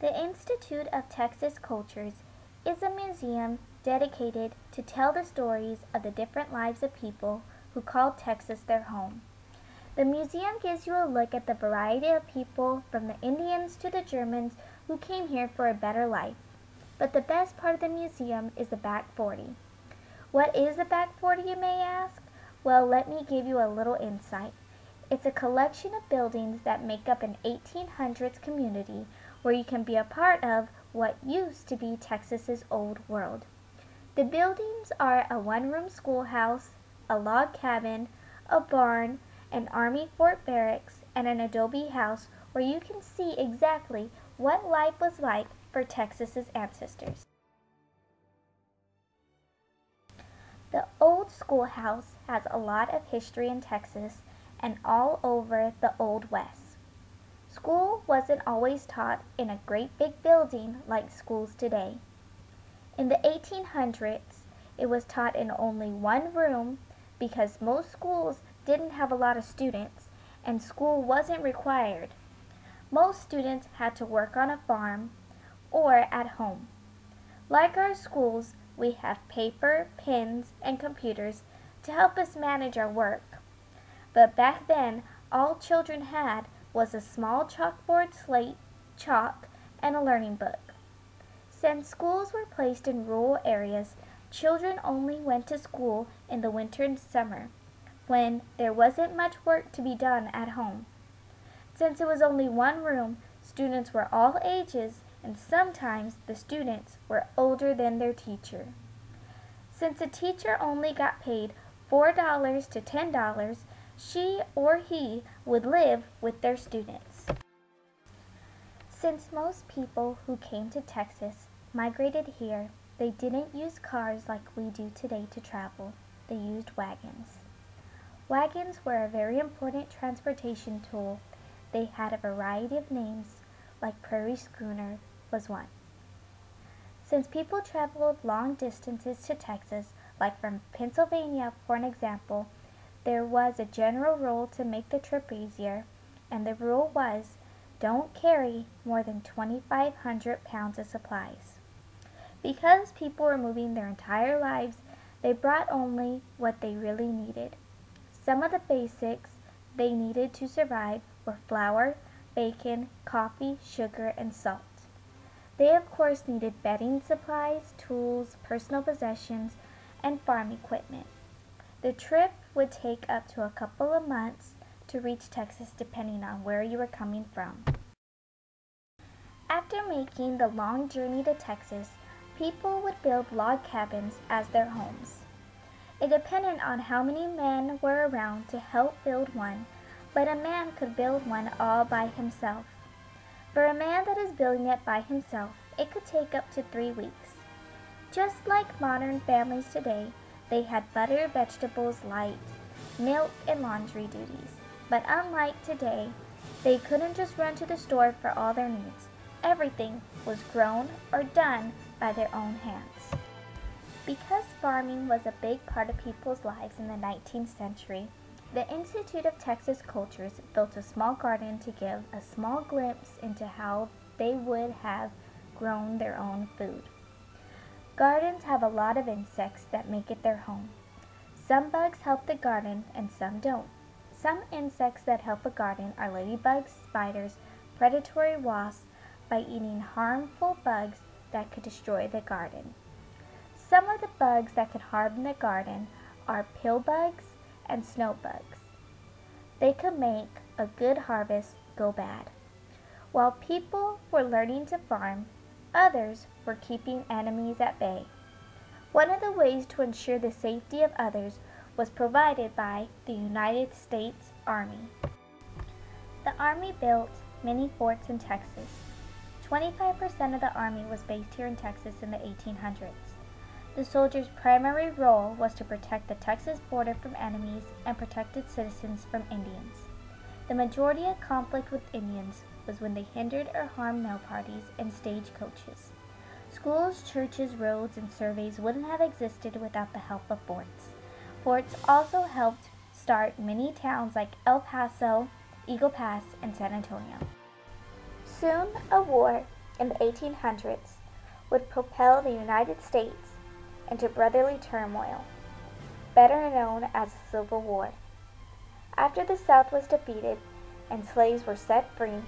The Institute of Texas Cultures is a museum dedicated to tell the stories of the different lives of people who called Texas their home. The museum gives you a look at the variety of people from the Indians to the Germans who came here for a better life. But the best part of the museum is the back 40. What is the back 40, you may ask? Well, let me give you a little insight. It's a collection of buildings that make up an 1800s community where you can be a part of what used to be Texas's old world. The buildings are a one-room schoolhouse, a log cabin, a barn, an Army Fort Barracks, and an adobe house where you can see exactly what life was like for Texas's ancestors. The old schoolhouse has a lot of history in Texas and all over the Old West. School wasn't always taught in a great big building like schools today. In the 1800s, it was taught in only one room because most schools didn't have a lot of students and school wasn't required. Most students had to work on a farm or at home. Like our schools, we have paper, pens, and computers to help us manage our work. But back then, all children had was a small chalkboard slate, chalk, and a learning book. Since schools were placed in rural areas, children only went to school in the winter and summer, when there wasn't much work to be done at home. Since it was only one room, students were all ages, and sometimes the students were older than their teacher. Since a teacher only got paid $4 to $10, she or he would live with their students. Since most people who came to Texas migrated here, they didn't use cars like we do today to travel. They used wagons. Wagons were a very important transportation tool. They had a variety of names, like Prairie Schooner was one. Since people traveled long distances to Texas, like from Pennsylvania for an example, there was a general rule to make the trip easier, and the rule was, don't carry more than 2,500 pounds of supplies. Because people were moving their entire lives, they brought only what they really needed. Some of the basics they needed to survive were flour, bacon, coffee, sugar, and salt. They of course needed bedding supplies, tools, personal possessions, and farm equipment. The trip would take up to a couple of months to reach Texas depending on where you were coming from. After making the long journey to Texas, people would build log cabins as their homes. It depended on how many men were around to help build one, but a man could build one all by himself. For a man that is building it by himself, it could take up to 3 weeks. Just like modern families today, they had butter, vegetables, light, milk, and laundry duties. But unlike today, they couldn't just run to the store for all their needs. Everything was grown or done by their own hands. Because farming was a big part of people's lives in the 19th century, the Institute of Texas Cultures built a small garden to give a small glimpse into how they would have grown their own food. Gardens have a lot of insects that make it their home. Some bugs help the garden and some don't. Some insects that help a garden are ladybugs, spiders, predatory wasps by eating harmful bugs that could destroy the garden. Some of the bugs that could harm the garden are pill bugs and snow bugs. They could make a good harvest go bad. While people were learning to farm, others were keeping enemies at bay. One of the ways to ensure the safety of others was provided by the United States Army. The Army built many forts in Texas. 25% of the Army was based here in Texas in the 1800s. The soldiers' primary role was to protect the Texas border from enemies and protect its citizens from Indians. The majority of conflict with Indians was when they hindered or harmed mail parties and stagecoaches. Schools, churches, roads, and surveys wouldn't have existed without the help of forts. Forts also helped start many towns like El Paso, Eagle Pass, and San Antonio. Soon, a war in the 1800s would propel the United States into brotherly turmoil, better known as the Civil War. After the South was defeated and slaves were set free,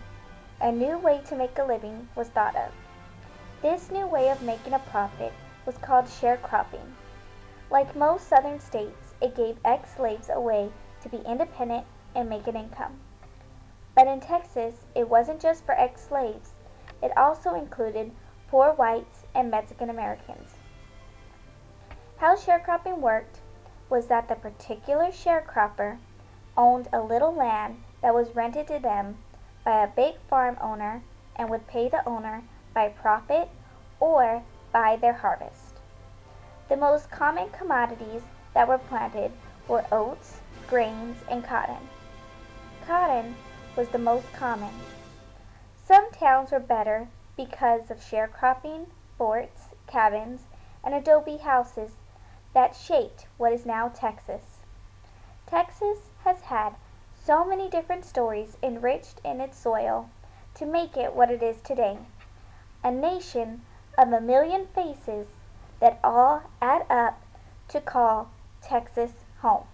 a new way to make a living was thought of. This new way of making a profit was called sharecropping. Like most southern states, it gave ex-slaves a way to be independent and make an income. But in Texas, it wasn't just for ex-slaves. It also included poor whites and Mexican Americans. How sharecropping worked was that the particular sharecropper owned a little land that was rented to them by a big farm owner and would pay the owner by profit or by their harvest. The most common commodities that were planted were oats, grains, and cotton. Cotton was the most common. Some towns were better because of sharecropping, forts, cabins, and adobe houses that shaped what is now Texas. Texas has had so many different stories enriched in its soil to make it what it is today, a nation of a million faces that all add up to call Texas home.